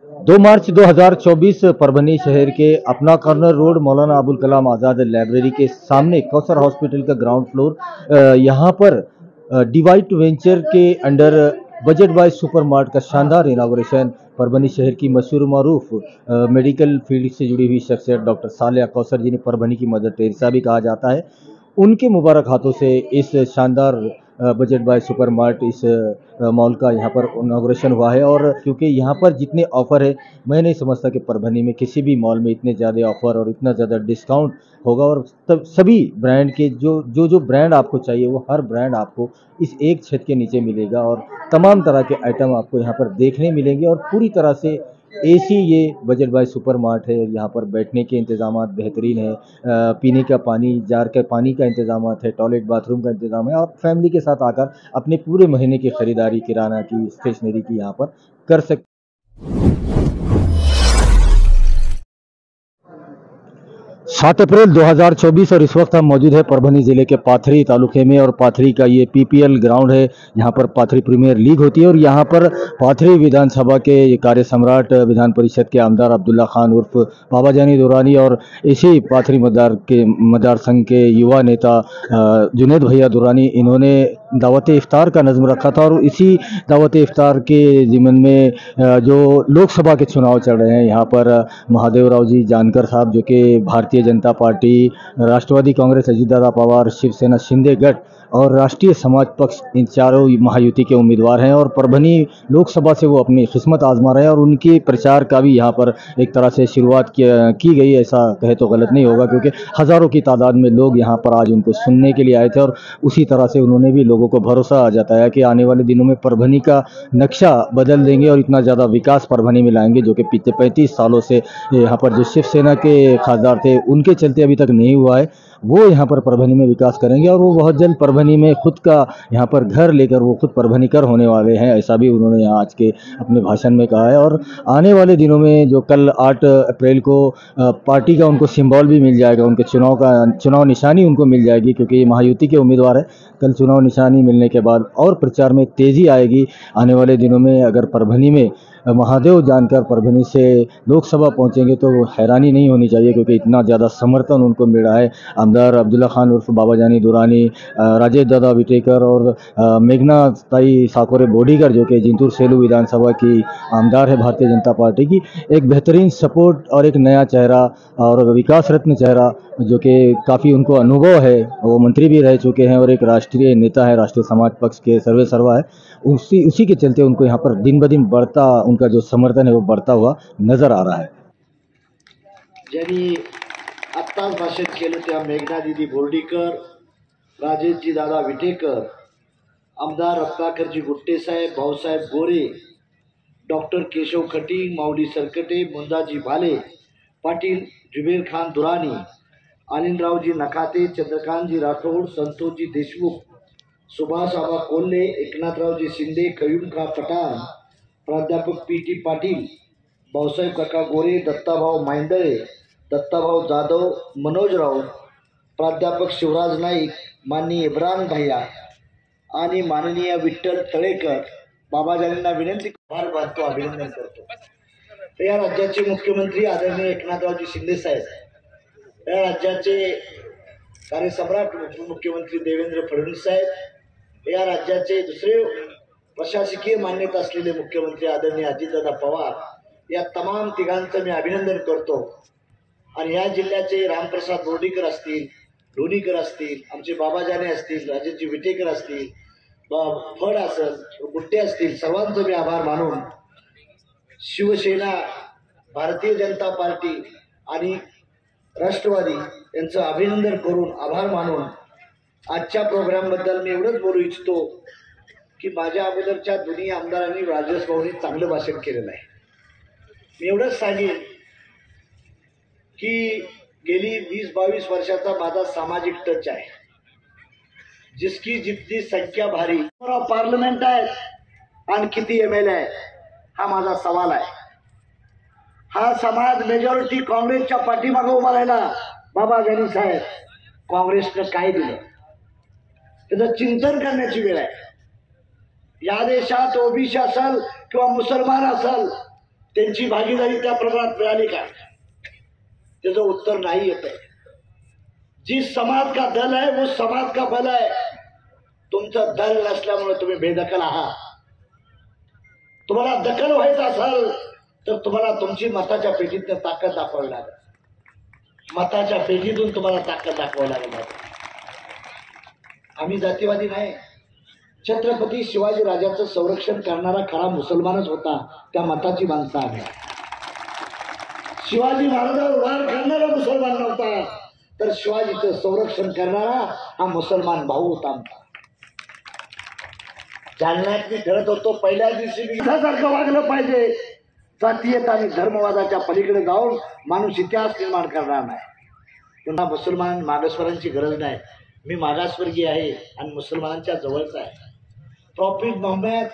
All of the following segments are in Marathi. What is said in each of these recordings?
2 मार्च 2024 परभनी शहर के अपना corner road Maulana Abul Kalam Azad library के सामने कौसर हॉस्पिटल का ग्राउंड फ्लोर यहाँ पर डिवाइट वेंचर के under budget by super mart का शानदार इनागोरेशन परभनी शहर की मशहूर मारूफ मेडिकल फील्ड से जुड़ी हुई शख्सियत डॉक्टर सालेहा कौसर जिन्हें परभनी की मदर टेरेसा भी कहा जाता है, उनके मुबारक हाथों से इस शानदार budget by super mart is mall का यहाँ पर इनाग्रेशन हुआ है। और क्योंकि यहाँ पर जितने ऑफ़र है, मैं नहीं समझता कि परभनी में किसी भी मॉल में इतने ज़्यादा ऑफ़र और इतना ज़्यादा डिस्काउंट होगा। और तब सभी ब्रांड के जो ब्रांड आपको चाहिए वो हर ब्रांड आपको इस एक छत के नीचे मिलेगा और तमाम तरह के आइटम आपको यहाँ पर देखने मिलेंगे। और पूरी तरह से एसी ये बजट बाय सुपर मार्ट है। यहाँ पर बैठने के इंतजाम बेहतरीन है, पीने का पानी जार के पानी का इंतजाम है, टॉयलेट बाथरूम का इंतजाम है। आप फैमिली के साथ आकर अपने पूरे महीने की खरीदारी किराना की स्टेशनरी की यहाँ पर कर सकते। 7 अप्रैल 2024 और इस वक्त हम मौजूद है परभनी जिले के पाथरी तालुके में। और पाथरी का ये पीपीएल ग्राउंड है, यहाँ पर पाथरी प्रीमियर लीग होती है। और यहाँ पर पाथरी विधानसभा के कार्य सम्राट विधान परिषद के आमदार अब्दुल्ला खान उर्फ बाबा जानी दुरानी और इसी पाथरी मदार संघ के युवा नेता जुनेद भैया दुरानी, इन्होंने दावत इफ्तार का नज़्म रखा था। और इसी दावत इफ्तार के ज़िमन में जो लोकसभा के चुनाव चल रहे हैं, यहाँ पर महादेव राव जी जानकर साहब जो कि भारतीय जनता पार्टी, राष्ट्रवादी कांग्रेस अजीतदादा पवार, शिवसेना शिंदे गठ और राष्ट्रीय समाज पक्ष, इन चारों महायुति के उम्मीदवार हैं। और परभनी लोकसभा से वो अपनी किस्मत आजमा रहे हैं और उनके प्रचार का भी यहाँ पर एक तरह से शुरुआत की गई, ऐसा कहे तो गलत नहीं होगा, क्योंकि हज़ारों की तादाद में लोग यहाँ पर आज उनको सुनने के लिए आए थे। और उसी तरह से उन्होंने भी लोगों को भरोसा जताया कि आने वाले दिनों में परभनी का नक्शा बदल देंगे और इतना ज़्यादा विकास परभनी में लाएंगे, जो कि पिछले 35 सालों से यहाँ पर जो शिवसेना के खासदार थे उनके चलते अभी तक नहीं हुआ है, वो यहाँ पर परभनी में विकास करेंगे। और वो बहुत जल्द परभनी में खुद का यहाँ पर घर लेकर वो खुद परभनीकर होने वाले हैं, ऐसा भी उन्होंने यहाँ आज के अपने भाषण में कहा है। और आने वाले दिनों में जो कल 8 अप्रैल को पार्टी का उनको सिंबल भी मिल जाएगा, उनके चुनाव निशानी उनको मिल जाएगी, क्योंकि ये महायुति के उम्मीदवार है। कल चुनाव निशानी मिलने के बाद और प्रचार में तेज़ी आएगी आने वाले दिनों में। अगर परभनी में महादेव जानकर परभनी से लोकसभा पहुंचेंगे तो हैरानी नहीं होनी चाहिए, क्योंकि इतना ज़्यादा समर्थन उनको मिल रहा है। आमदार अब्दुल्ला खान उर्फ बाबा जानी दुरानी, राजेश दादा विटेकर और मेघना ताई साकोरे बोडीकर, जो कि जिंतूर सेलू विधानसभा की आमदार है भारतीय जनता पार्टी की, एक बेहतरीन सपोर्ट और एक नया चेहरा और विकास रत्न चेहरा, जो कि काफ़ी उनको अनुभव है, वो मंत्री भी रह चुके हैं और एक राष्ट्रीय नेता है, राष्ट्रीय समाज पक्ष के सर्वे सर्वा है। उसी के चलते उनको यहाँ पर दिन ब दिन बढ़ता उनका जो समर्थन है वो बढ़ता हुआ नजर आ रहा है। ज्यांनी आत्ताच भाषण केलं त्या मेघना दीदी बोर्डीकर, राजेशजी दादा विटेकर, आमदार रत्नाकरजी गुट्टे साहेब, भाऊसाहेब गोरे, डॉक्टर केशव खटिंग, माऊली सरकटे, मुंजाजी भाले पाटील, जुबेर खान दुरानी, अनिलरावजी नखाते, चंद्रकांतजी राठोड, संतोषजी देशमुख, सुभाष आबा कोल्हे, एकनाथरावजी शिंदे, कयूम खा पठाण, प्राध्यापक पी.टी. पाटील, भाऊसाहेब काका गोरे, दत्ताभाऊ मांदळे, दत्ताभाऊ जाधव, मनोज राऊत, प्राध्यापक शिवराज नाईक, माननीय इब्रान भैया आणि माननीय विठ्ठल तळेकर बाबाजानींना विनंती करतो, अभिनंदन करतो। तर या राज्याचे मुख्यमंत्री आदरणीय एकनाथरावजी शिंदे साहेब, या राज्याचे कार्यसम्राट मुख्यमंत्री देवेंद्र फडणवीस साहेब, या राज्याचे दुसरे प्रशासकीय मान्यता असलेले मुख्यमंत्री आदरणीय अजितदादा पवार, या तमाम तिघांचं मी अभिनंदन करतो। आणि या जिल्ह्याचे रामप्रसाद बोर्डीकर असतील, लोणीकर असतील, आमचे बाबाजाने असतील, राजेशजी विटेकर असतील, फड असेल, गुट्टे असतील, सर्वांचे मी आभार मानून शिवसेना, भारतीय जनता पार्टी आणि राष्ट्रवादी यांचं अभिनंदन करून आभार मानून आजच्या प्रोग्रामबद्दल मी एवढंच बोलू इच्छितो की माझ्या अगोदरच्या दोन्ही आमदारांनी, राजेश भाऊंनी चांगलं भाषण केलेलं आहे। मी एवढंच सांगेन की गेली 20-22 वर्षाचा माझा सामाजिक टच आहे, जिसकी जितनी संख्या भारी पार्लमेंट आहे आणि किती एमएलए आहे, हा माझा सवाल आहे। हा समाज मेजॉरिटी काँग्रेसच्या पाठीमागे उभा राहिला, बाबा जानी साहेब काँग्रेसनं काय दिलं त्याचं चिंतन करण्याची वेळ आहे। या देशात ओबीसी असेल किंवा मुसलमान असेल, त्यांची भागीदारी त्या प्रमाणात मिळाली का? त्याचं उत्तर नाही येत आहे. जी समाज का दल है वो समाज का बल है. तुमचं दल नसल्यामुळे तुम्ही बेदखल आहात. तुम्हाला दखल व्हायचं असेल तर तुम्हाला तुमची मताच्या पेटीतून ताकद दाखवावी लागेल. मताच्या पेटीतून तुम्हाला ताकद दाखवावी लागेल. आम्ही जातीवादी नाही. छत्रपती शिवाजी राजाचं संरक्षण करणारा खरा मुसलमानच होता. त्या मताची माणसं आम्ही. शिवाजी महाराजांवर वार करणारा मुसलमान नव्हता, तर शिवाजीचं संरक्षण करणारा हा मुसलमान भाऊ होता आमचा. जालन्यात मी फिरत होतो, पहिल्या दिवशी सारखं वागलं पाहिजे. जातीयता आणि धर्मवादाच्या पलीकडे जाऊन माणूस इतिहास निर्माण करणार नाही. पुन्हा मुसलमान मागासवर्गीयांची गरज नाही. मी मागासवर्गीय आहे आणि मुसलमानांच्या जवळचा आहे. Prophet Mohammad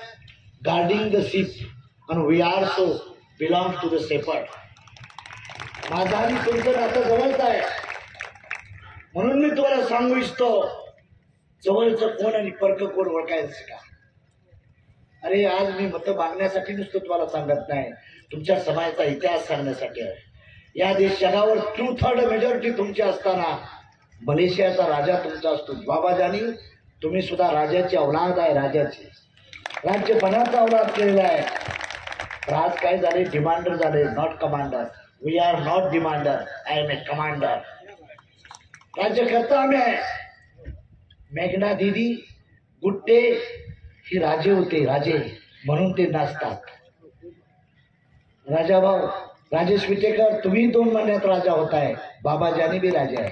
guarding the sheep आणि we are so belong to the shepherd. माझा आणि तुमचं नातं जवळचं आहे. म्हणून मी तुम्हाला सांगू इच्छितो, जवळचं कोण आणि परक कोण ओळखायचं शिका. अरे आज मी मतं मागण्यासाठी नुसतं तुम्हाला सांगत नाही, तुमच्या समाजाचा इतिहास सांगण्यासाठी आहे. या जगावर 2/3 मेजॉरिटी तुमची असताना मलेशियाचा राजा तुमचा असतो. बाबाजानी तुम्ही सुद्धा राजाची औलाद आहे. राजाची राज्यपणाचा औलाद केलेला आहे. आज काय झाले, डिमांडर झाले, not commander. We are not demander, I am a commander. राज्यकर्ता आम्ही आहे. मेघना दीदी गुट्टे ही राजे होते, राजे म्हणून ते नाचतात. राजाभाऊ राजेश विटेकर तुम्ही 2 महिन्यात राजा होताय. बाबाजानी बी राजा आहे.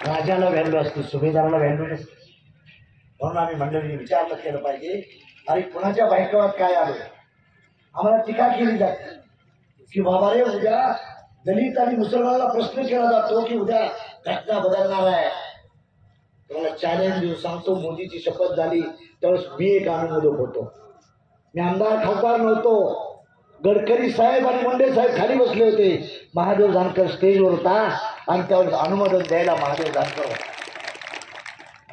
राजाला व्हॅल्यू असते, सुभेदाराला व्हॅल्यू नसते. म्हणून आम्ही मंडळींनी विचार केलं पाहिजे, अरे कुणाच्या बायकावात काय आलं. आम्हाला टीका केली जाते की बाबा रे उद्या दलित आणि मुसलमानाला प्रश्न केला जातो की उद्या घटना बदलणार आहे. तुम्हाला चॅलेंज देऊन सांगतो, मोदीची शपथ झाली त्यावेळेस मी एक अनुमोदक होतो. मी आमदार खासदार नव्हतो. गडकरी साहेब आणि मुंडे साहेब खाली बसले होते. महादेव जानकर स्टेजवर होता आणि त्यावेळेस अनुमोदन द्यायला महादेव जानकर होता.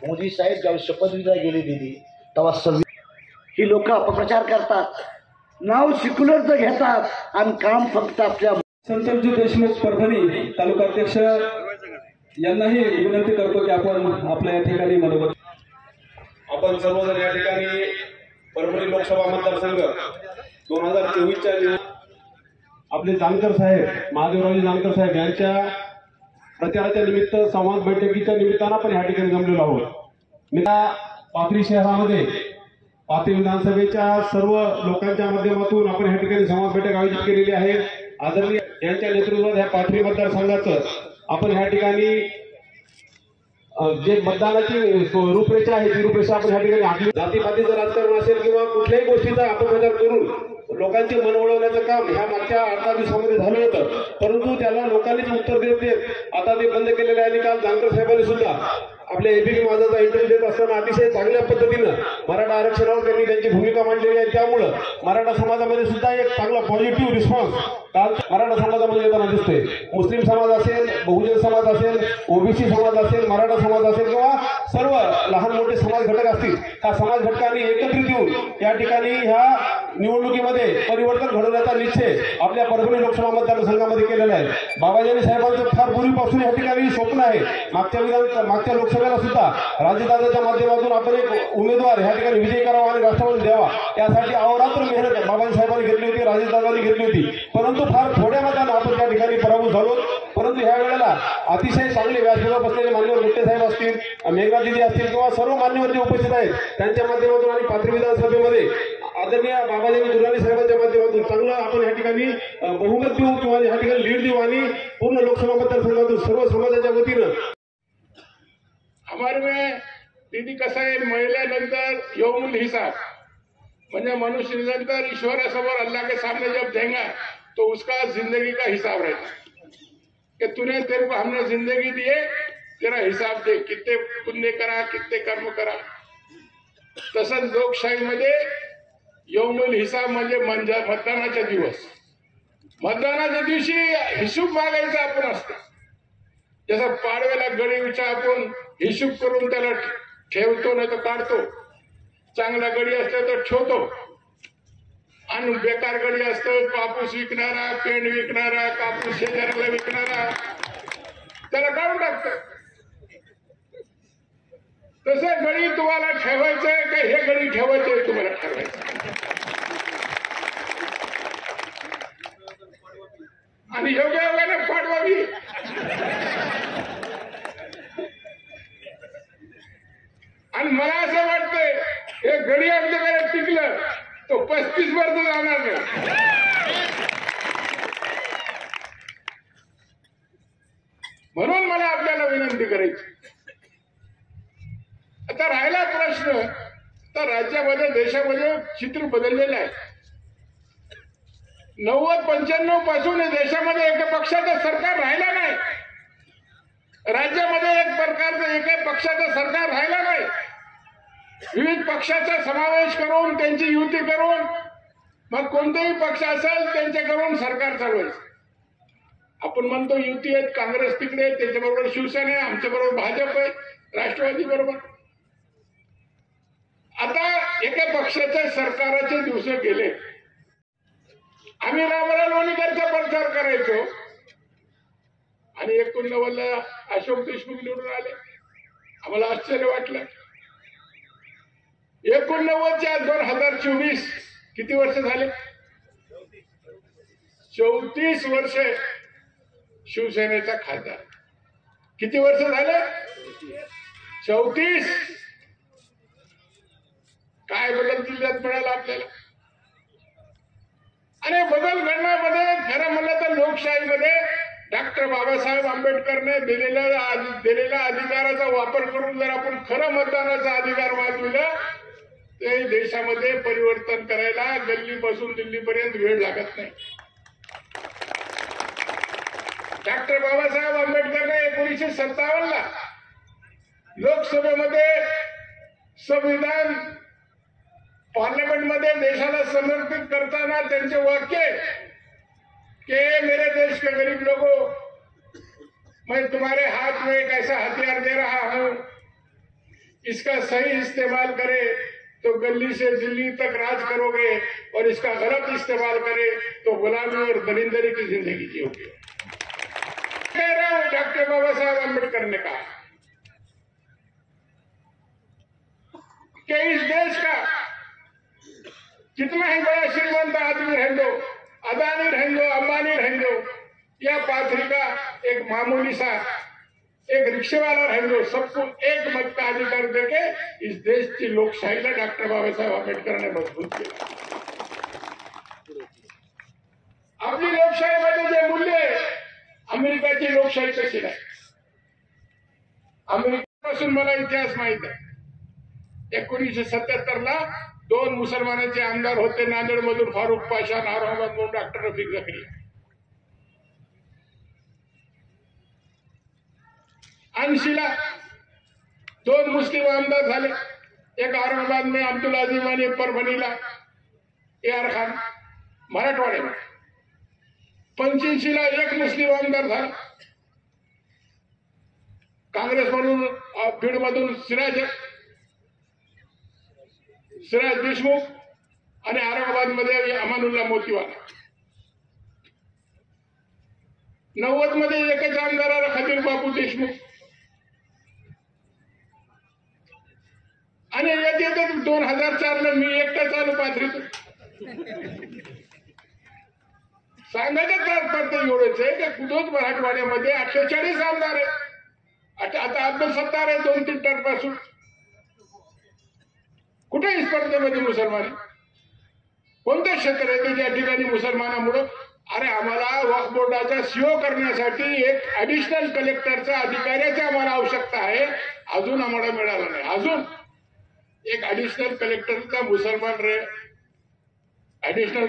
मोदी साहेब ज्यावेळेस शपथविधीला गेली दिली तेव्हा ही लोक अपप्रचार करतात, नाव सेक्युलरचं घेतात आणि काम फक्त आपल्या. संतोषजी देशमुख परभणी तालुकाध्यक्ष यांनाही विनंती करतो की आपण आपल्या या ठिकाणी मनोगत. आपण सर्वजण या ठिकाणी परभणी लोकसभा मतदारसंघ 2024च्या आपले जानकर साहेब, महादेवरावजी जानकर साहेब यांच्या प्रचाराच्या निमित्त संवाद बैठकीच्या निमित्तानं आपण या ठिकाणी जमलेलो आहोत. मी पाथरी शहरामध्ये पाथरी विधानसभेच्या सर्व लोकांच्या माध्यमातून आपण या ठिकाणी संवाद बैठक आयोजित केलेली आहे. आदरणीय यांच्या नेतृत्वात ह्या पाथरी मतदारसंघाचं आपण ह्या ठिकाणी जे मतदानाची रूपरेषा आहे ती रूपरेषा आपण ह्या ठिकाणी आखली. जातीपातीचं राजकारण असेल किंवा कुठल्याही गोष्टीचा अपप्रचार करून लोकांचे मन वळवण्याचं काम ह्या मागच्या 8-10 दिवसामध्ये झालं होतं, परंतु त्याला लोकांनीच उत्तर देत आता ते बंद केलेलं आहे. आणि काल जानकर साहेबांनी सुद्धा आपल्या एबीपी माझाचा इंटरव्ह्यू देत असताना अतिशय चांगल्या पद्धतीनं मराठा आरक्षणावर त्यांनी त्यांची भूमिका मांडलेली आहे. त्यामुळं मराठा समाजामध्ये सुद्धा एक चांगला पॉझिटिव्ह रिस्पॉन्स काल मराठा समाजामध्ये येताना दिसतोय. मुस्लिम समाज असेल, बहुजन समाज असेल, ओबीसी समाज असेल, मराठा समाज असेल किंवा सर्व लहान मोठे समाज घटक असतील, ह्या समाज घटकांनी एकत्रित येऊन या ठिकाणी ह्या निवडणुकीमध्ये परिवर्तन घडवण्याचा निश्चय आपल्या परभणी लोकसभा मतदारसंघामध्ये केलेला आहे. बाबाजानी साहेबांचं फार पूर्वीपासून या ठिकाणी स्वप्न आहे. मागच्या लोकसभेला सुद्धा राजदादाच्या माध्यमातून आपण एक उमेदवार या ठिकाणी विजय करावा आणि राष्ट्रवादी द्यावा यासाठी अहोरात्र मेहनत बाबाजी साहेबांनी घेतली होती, राजदादांनी घेतली होती. परंतु फार थोड्या मतानं आपण त्या ठिकाणी पराभूत झालो. परंतु ह्या वेळेला अतिशय चांगले व्यासपीठावर बसलेले मान्यवर गुट्टे साहेब असतील, मेघना दिदी असतील किंवा सर्व मान्यवर जे उपस्थित आहेत त्यांच्या माध्यमातून आणि पाथरी विधानसभेमध्ये आदरणीय बाबाजी दुर्राणी साहेबांच्या माध्यमातून चांगलं आपण या ठिकाणी बहुमत देऊ किंवा या ठिकाणी लीड देऊ आणि पूर्ण लोकसभा मतदारसंघातून सर्व समाजाच्या वतीनं. हमारे में दीदी कसं आहे, महिलेनंतर यौमुल हिसाब म्हणजे मनुष्य निरंतर ईश्वरासमोर अल्लाह के सामने जब देगा तो उसका जिंदगी का हिसाब रहता कि तूने तेरे को हमने जिंदगी दी है, तेरा हिसाब दे, कितने पुण्य करा, कितने कर्म करा. तसंच लोकशाहीमध्ये यौमुल हिसाब म्हणजे मतदानाच्या दिवस. मतदानाच्या दिवशी हिशोब मागायचा आपण असतो. जसं पाडव्याला गडीचा आपण हिशोब करून त्याला ठेवतो नाही तर काढतो. चांगला गडी असला तर ठेवतो. आणि बेकार गडी असतो, कापूस विकणारा, पेंड विकणारा, कापूस शेजाऱ्याला विकणारा, त्याला काढून टाकतं. तसं गडी तुम्हाला ठेवायचंय का हे गडी ठेवायचंय तुम्हाला ठरवायचं. आणि योग्य योगाने पाठवावी. आणि मला असं वाटतंय हे गडी आमच्याकडे टिकलं तो 35 वर्ष जाणार नाही. म्हणून मला आपल्याला विनंती करायची. आता राहिला प्रश्न, तर राज्यामध्ये देशामध्ये चित्र बदललेलं आहे. 90-95 पासून देशामध्ये एका पक्षाचं सरकार राहिला नाही. राज्यामध्ये एक प्रकारचं एका पक्षाचं सरकार राहिला नाही. विविध पक्षाचा समावेश करून त्यांची युती करून मग कोणतेही पक्ष असेल त्यांच्याकडून सरकार चालवायचं. आपण म्हणतो युती आहेत, काँग्रेस तिकडे, त्याच्याबरोबर शिवसेना आहे, आमच्याबरोबर भाजप आहे, राष्ट्रवादी बरोबर. आता एका पक्षाच्या सरकाराचे दिवस गेले. आम्ही रामराव लोणीकरचा प्रचार करायचो आणि 89ला अशोक देशमुख निवडून आले. आम्हाला आश्चर्य वाटलं. 89च्या 2024 किती वर्ष झाले? 34 वर्ष शिवसेनेचा खासदार. किती वर्ष झाले? 34. काय बदल जिल्ह्यात मिळाला आपल्याला? आणि बदल घडण्यामध्ये खरं म्हणलं तर लोकशाहीमध्ये डॉक्टर बाबासाहेब आंबेडकरने दिलेल्या अधिकाराचा वापर करून जर आपण खरं मतदानाचा अधिकार वाजविला ते देशामध्ये परिवर्तन करायला गल्लीपासून दिल्लीपर्यंत वेळ लागत नाही. डॉक्टर बाबासाहेब आंबेडकरने 1957ला लोकसभेमध्ये संविधान पार्लियामेंटमध्ये देशाला समर्पित करताना त्यांचे वाक्य कि मेरे देश के गरीब लोगों, मैं तुम्हारे हाथ में एक ऐसा हथियार दे रहा हूं, इसका सही इस्तेमाल करे तो गली से दिल्ली तक राज करोगे और इसका गलत इस्तेमाल करे तो गुलामी और दरिंदरी की जिंदगी जियोगे. कह रहा हूं डॉक्टर बाबा साहब अम्बेडकर ने कहा कि इस देश का कितना ही बड़ा श्रीमंत आदमी रह दो, अदानी रह दो, अंबानी रह दो, या पाथरी का एक मामूली सा एक रिक्शे वाला रह दो, सबको एक मत का अधिकार देके इस देश की लोकशाहीला डॉक्टर बाबासाहेब आंबेडकरांनी मजबूत केलं. आपली लोकशाहीमध्ये जे मूल्य आहे अमेरिकेची लोकशाही कशी नाही. अमेरिकेपासून मला इतिहास माहित आहे. 1977ला 2 मुसलमानाचे आमदार होते नांदेड मधून, फारुख पाशा, नारायण म्हणून डॉक्टर रफिक झकरी. 80ला 2 मुस्लिम आमदार झाले. एक औरंगाबाद में अब्दुल अजीम आणि परभणीला AR खान मराठवाड्यामध्ये. 85ला 1 मुस्लिम आमदार झाला. काँग्रेस म्हणून बीड मधून सिराज देशमुख आणि औरंगाबाद मध्ये अमानुल्ला मोतीवाला. 90 मध्ये एकच आमदाराला खतीर बापू देशमुख. आणि येते 2004ला मी एकटा चालू पाथरीतून. सांगायचं तात्पर्य एवढंच आहे की कुठंच मराठवाड्यामध्ये 48 आमदार आहेत. आता अब्दुल सत्तार आहे 2-3 टर्म पासून. कुठेही स्पर्धेमध्ये मुसलमान कोणतं क्षेत्र आहे की ज्या ठिकाणी मुसलमानामुळं अरे आम्हाला वक्फ बोर्डाचा सीओ करण्यासाठी एक ऍडिशनल कलेक्टरचा अधिकाऱ्याची आम्हाला आवश्यकता आहे, अजून आम्हाला मिळाला नाही. अजून एक ऍडिशनल कलेक्टरचा मुसलमान ऍडिशनल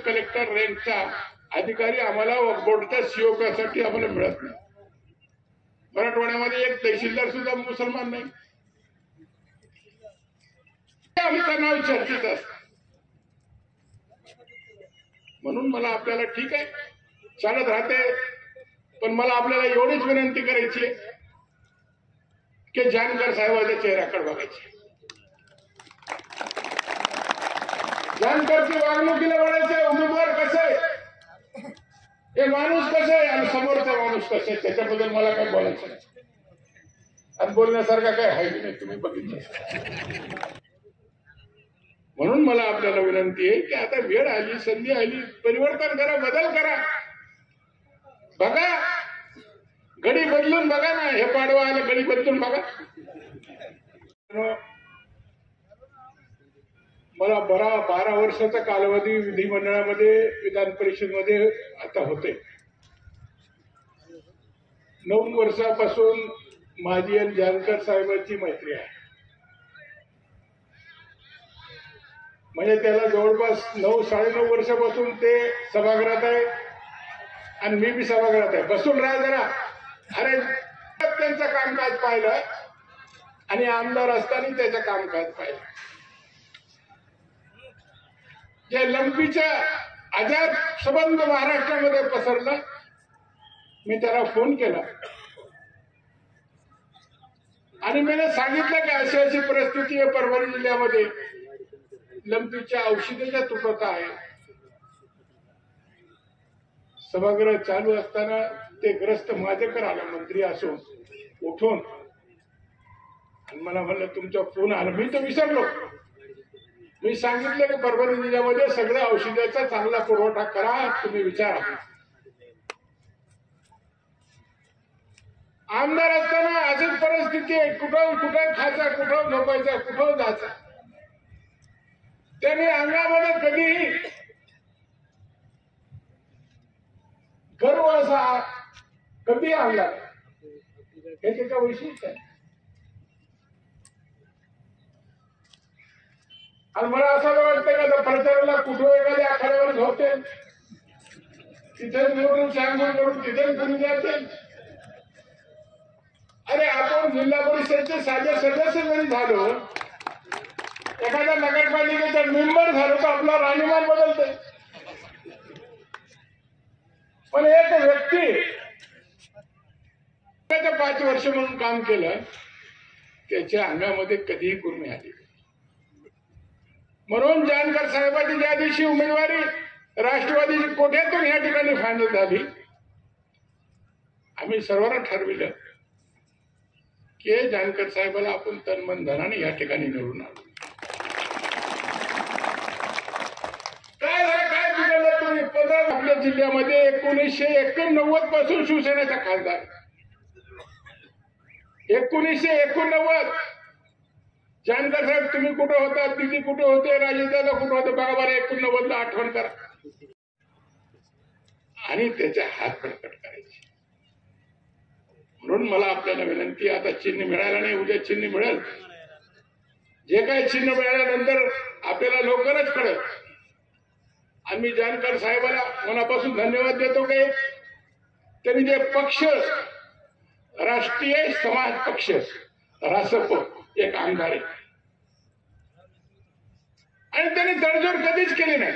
कलेक्टर रँकचा अधिकारी आम्हाला वक्फ बोर्डच्या सीओ साठी आम्हाला मिळत नाही. मराठवाड्यामध्ये एक तहसीलदार सुद्धा मुसलमान नाही. आमचं नाव चर्चेत असत. म्हणून मला आपल्याला ठीक आहे चालत राहते, पण मला आपल्याला एवढीच विनंती करायची की जानकर साहेबांच्या चेहऱ्याकडे बघायचे. जानकरची वागणुकीला म्हणायचे उमेदवार कसे आहे, हे माणूस कसे आहे आणि समोरचा माणूस कसे आहे, त्याच्याबद्दल मला काय बोलायचं नाही. आणि बोलण्यासारखा काय आहे की नाही तुम्ही बघितलं. म्हणून मला आपल्याला विनंती आहे की आता वेळ आली, संधी आली, परिवर्तन करा, बदल करा. बघा, घडी बदलून बघा ना. हे पाडवा आलं, घडी बदलून बघा. मला 12 वर्षाचा कालावधी विधिमंडळामध्ये, विधान परिषदमध्ये आता होते. 9 वर्षापासून माझी आणि जानकर साहेबांची मैत्री आहे. म्हणजे त्याला जवळपास 9-9.5 वर्षापासून ते सभागृहात आहे आणि मी बी सभागृहात आहे. बसून राहा जरा. अरे त्यांचं कामकाज पाहिलं आणि आमदार असताना त्याचं कामकाज पाहिलं. जे लंपीच्या अजाब संबंध महाराष्ट्रामध्ये पसरला, मी त्याला फोन केला आणि मी सांगितलं की अशी अशी परिस्थिती आहे परभणी जिल्ह्यामध्ये, लंपीच्या औषधाच्या तुटवडा आहे. सभागृह चालू असताना ते ग्रस्त माझ्याकडे आला, मंत्री असून उठून, आणि मला म्हणलं तुमचा फोन आला. मी तर विसरलो. मी सांगितलं की परभणी जिल्ह्यामध्ये सगळ्या औषधाचा चांगला पुरवठा करा, तुम्ही विचारा. आमदार असताना अशीच परिस्थिती आहे, कुठं खायचा, कुठं झोपायचा, कुठं जायचा. त्याने अंगामध्ये कधीही गर्व असा कधी आणला, हे त्याच्या वैशिष्ट्य आहे. आणि मला असं वाटतं का प्रचाराला कुठं एखाद्या आखाड्यावर झोपते, तिथेच निवडून सांगून करून तिथेच कुणी जाते. अरे आपण जिल्हा परिषदेचे साधे सदस्य जरी झालो, एखाद्या नगरपालिकेचा मेंबर झालो तर आपला राहणीमान बदलते. पण एक व्यक्ती 5 वर्ष म्हणून काम केलं, त्याच्या अंगामध्ये कधीही गुरमी आली. म्हणून जानकर साहेबांची ज्या दिवशी उमेदवारी राष्ट्रवादीची कोट्यातून या ठिकाणी फायनल झाली, आम्ही सर्वांना ठरविलं की जानकर साहेबाला आपण तन-मन धनाने या ठिकाणी निवडून आणू. काय बिघडलं तुम्ही? 15 आपल्या जिल्ह्यामध्ये 1989 पासून शिवसेनेचा खासदार. 1989 जानकर साहेब तुम्ही कुठं होता, दिदी कुठं होते, राजेशदादा कुठं होते, बघा बरं 89ला आठवण करा आणि त्याचे हात प्रकट करायचे. म्हणून मला आपल्याला विनंती, आता चिन्ह मिळालं नाही, उद्या चिन्ह मिळेल. जे काही चिन्ह मिळाल्यानंतर आपल्याला लवकरच कळेल. आम्ही जानकर साहेबाला मनापासून धन्यवाद देतो की त्यांनी जे पक्ष, राष्ट्रीय समाज पक्ष रासप एक आमदार आहे आणि त्यांनी तडजोड कधीच केली नाही.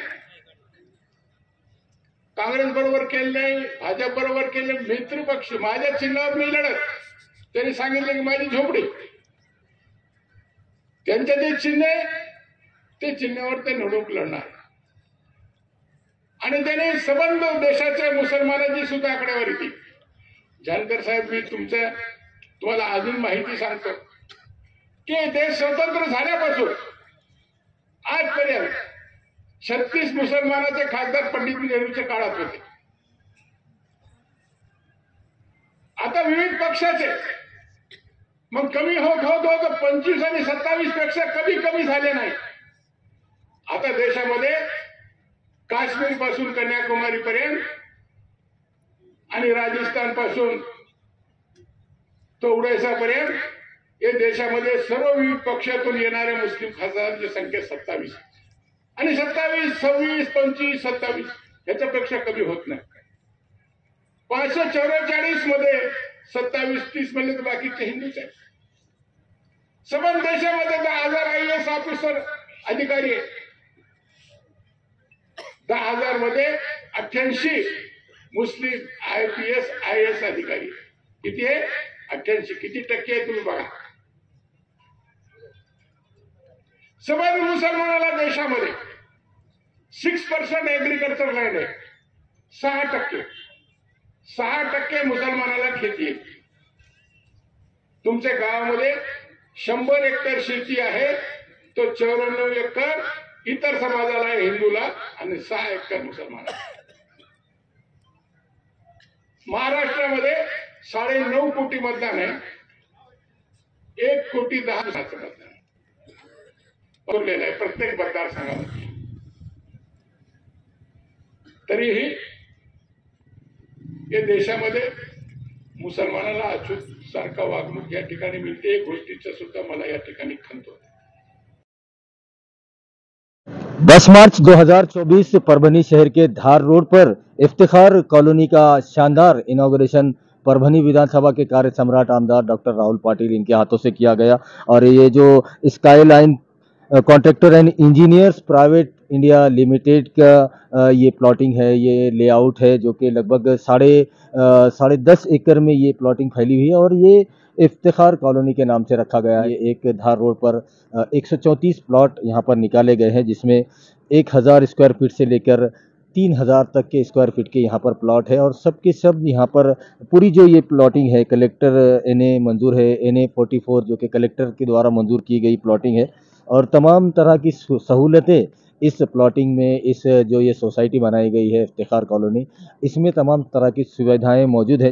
काँग्रेस बरोबर केलं नाही, भाजप बरोबर केलं, मित्र पक्ष. माझ्या चिन्हावर मी लढत, त्यांनी सांगितलं की माझी झोपडी, त्यांचं जे चिन्ह आहे ते चिन्हावर ते निवडणूक लढणार. आणि त्याने संबंध देशाच्या मुसलमानांची सुद्धा आकडेवारी केली. जानकर साहेब, मी तुम्हाला अजून माहिती सांगतो की देश स्वतंत्र झाल्यापासून आजपर्यंत 36 मुसलमानाचे खासदार पंडित नेहरूच्या काळात होते. आता विविध पक्षाचे मग कमी होत 25 आणि 27 पेक्षा कमी झाले नाही. आता देशामध्ये काश्मीर पासून कन्याकुमारी पर्यंत आणि राजस्थान पासून तो ओडिशा पर्यंत या देशामध्ये सर्व विविध पक्षातून येणाऱ्या मुस्लिम खासदारांची संख्या 27 आणि 27, 26, 25, 27 याच्यापेक्षा कमी होत नाही. 544 मध्ये 27-30 म्हणले तर बाकीचे हिंदूच आहेत. संबंध देशामध्ये 10,000 IAS ऑफिसर अधिकारी आहेत. 10,000 मध्ये 88 मुस्लिम IPS IAS अधिकारी. किती आहे? 88. किती टक्के आहे तुम्ही बघा. संबंध मुसलमानाला देशामध्ये 6% ऍग्रिकल्चर लँड आहे, 6% मुसलमानाला खेती आहे. तुमच्या गावामध्ये 100 हेक्टर शेती आहे, तो 94 एकर इतर समाजाला आहे, हिंदूला, आणि 6 हेक्टर मुसलमानाला. महाराष्ट्रामध्ये 9.5 कोटी मतदान आहे, 1,10,00,000 मतदान उरलेलं आहे प्रत्येक मतदारसंघामध्ये. तरीही या देशामध्ये मुसलमानाला अचूक सारखा वागणूक या ठिकाणी मिळते. एक गोष्टीचं सुद्धा मला या ठिकाणी खंत होते. 10 मार्च 2024 परभनी शहर के धार रोड पर इफ्तिखार कॉलोनी का शानदार इनॉग्रेशन परभनी विधानसभा के कार्य सम्राट आमदार डॉक्टर राहुल पाटिल इनके हाथों से किया गया. और ये जो skyline contractor end engineers private India limited का ये प्लॉटिंग है, ये लेआउट है, जो कि लगभग 10.5 एकड़ में ये प्लॉटिंग फैली हुई है और ये इफ्तिखार कॉलोनी के नाम से रखा गया है. ये एक धार रोड पर 134 प्लॉट यहाँ पर निकाले गए हैं, जिसमें 1000 स्क्वायर फीट से लेकर 3000 तक के स्क्वायर फीट के यहाँ पर प्लॉट है. और सब के सब यहाँ पर पूरी जो ये प्लॉटिंग है, कलेक्टर NA मंजूर है, NA 44 जो कि कलेक्टर के द्वारा मंजूर की गई प्लॉटिंग है. और तमाम तरह की सहूलतें इस प्लॉटिंग में, इस जो ये सोसाइटी बनाई गई है इफ्तिखार कॉलोनी, इसमें तमाम तरह की सुविधाएं मौजूद है.